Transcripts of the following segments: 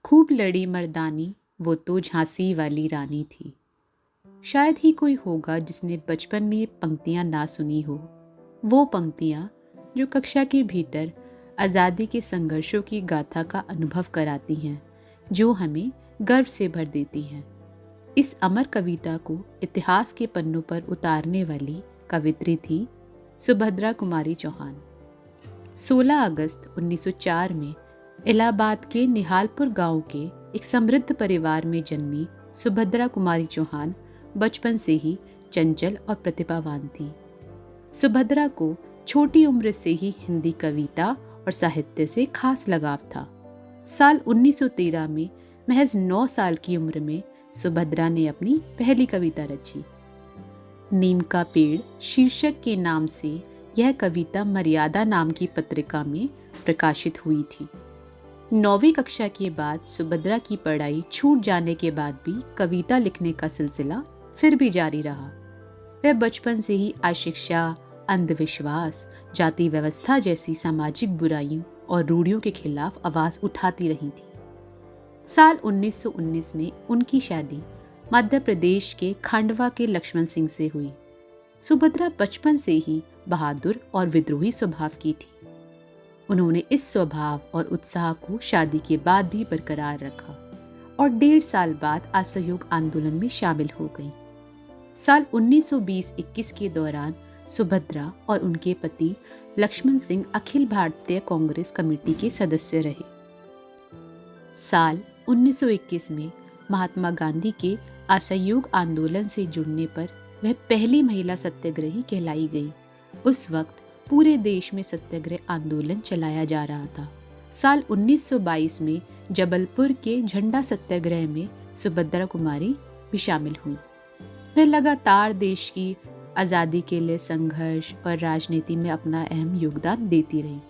खूब लड़ी मर्दानी, वो तो झांसी वाली रानी थी। शायद ही कोई होगा जिसने बचपन में ये पंक्तियाँ ना सुनी हो। वो पंक्तियाँ जो कक्षा के भीतर आज़ादी के संघर्षों की गाथा का अनुभव कराती हैं, जो हमें गर्व से भर देती हैं। इस अमर कविता को इतिहास के पन्नों पर उतारने वाली कवित्री थी सुभद्रा कुमारी चौहान। 16 अगस्त 1904 में इलाहाबाद के निहालपुर गांव के एक समृद्ध परिवार में जन्मी सुभद्रा कुमारी चौहान बचपन से ही चंचल और प्रतिभावान थी। सुभद्रा को छोटी उम्र से ही हिंदी कविता और साहित्य से खास लगाव था। साल 1913 में महज 9 साल की उम्र में सुभद्रा ने अपनी पहली कविता रची। नीम का पेड़ शीर्षक के नाम से यह कविता मर्यादा नाम की पत्रिका में प्रकाशित हुई थी। 9वीं कक्षा के बाद सुभद्रा की पढ़ाई छूट जाने के बाद भी कविता लिखने का सिलसिला फिर भी जारी रहा। वह बचपन से ही अशिक्षा, अंधविश्वास, जाति व्यवस्था जैसी सामाजिक बुराइयों और रूढ़ियों के खिलाफ आवाज उठाती रही थी। साल 1919 में उनकी शादी मध्य प्रदेश के खंडवा के लक्ष्मण सिंह से हुई। सुभद्रा बचपन से ही बहादुर और विद्रोही स्वभाव की थी। उन्होंने इस स्वभाव और उत्साह को शादी के बाद भी बरकरार रखा और 1.5 साल बाद असहयोग आंदोलन में शामिल हो गई। साल 1920-21 के दौरान सुभद्रा और उनके पति लक्ष्मण सिंह अखिल भारतीय कांग्रेस कमेटी के सदस्य रहे। साल 1921 में महात्मा गांधी के असहयोग आंदोलन से जुड़ने पर वह पहली महिला सत्याग्रही कहलाई गई। उस वक्त पूरे देश में सत्याग्रह आंदोलन चलाया जा रहा था। साल 1922 में जबलपुर के झंडा सत्याग्रह में सुभद्रा कुमारी भी शामिल हुई। वह लगातार देश की आज़ादी के लिए संघर्ष और राजनीति में अपना अहम योगदान देती रही।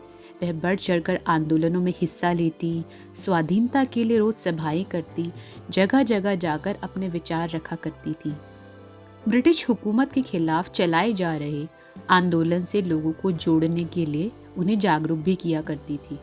वह बढ़ चढ़कर आंदोलनों में हिस्सा लेती, स्वाधीनता के लिए रोज सभाएं करती, जगह जगह जाकर अपने विचार रखा करती थी। ब्रिटिश हुकूमत के खिलाफ चलाए जा रहे आंदोलन से लोगों को जोड़ने के लिए उन्हें जागरूक भी किया करती थी।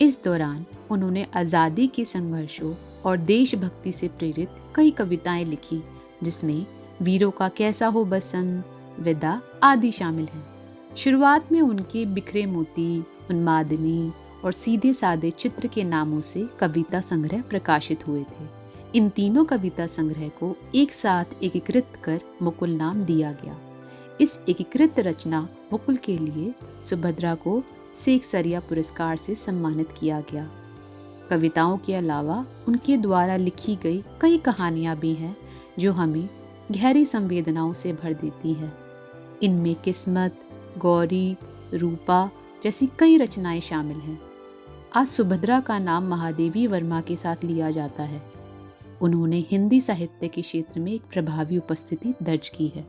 इस दौरान उन्होंने आज़ादी के संघर्षों और देशभक्ति से प्रेरित कई कविताएं लिखी, जिसमें वीरों का कैसा हो बसंत, विदा आदि शामिल हैं। शुरुआत में उनके बिखरे मोती, उन्मादिनी और सीधे साधे चित्र के नामों से कविता संग्रह प्रकाशित हुए थे। इन तीनों कविता संग्रह को एक साथ एकीकृत कर मुकुल नाम दिया गया। इस एकीकृत रचना मुकुल के लिए सुभद्रा को सेक्सरिया पुरस्कार से सम्मानित किया गया। कविताओं के अलावा उनके द्वारा लिखी गई कई कहानियां भी हैं जो हमें गहरी संवेदनाओं से भर देती है। इनमें किस्मत, गौरी, रूपा जैसी कई रचनाएं शामिल हैं। आज सुभद्रा का नाम महादेवी वर्मा के साथ लिया जाता है। उन्होंने हिंदी साहित्य के क्षेत्र में एक प्रभावी उपस्थिति दर्ज की है।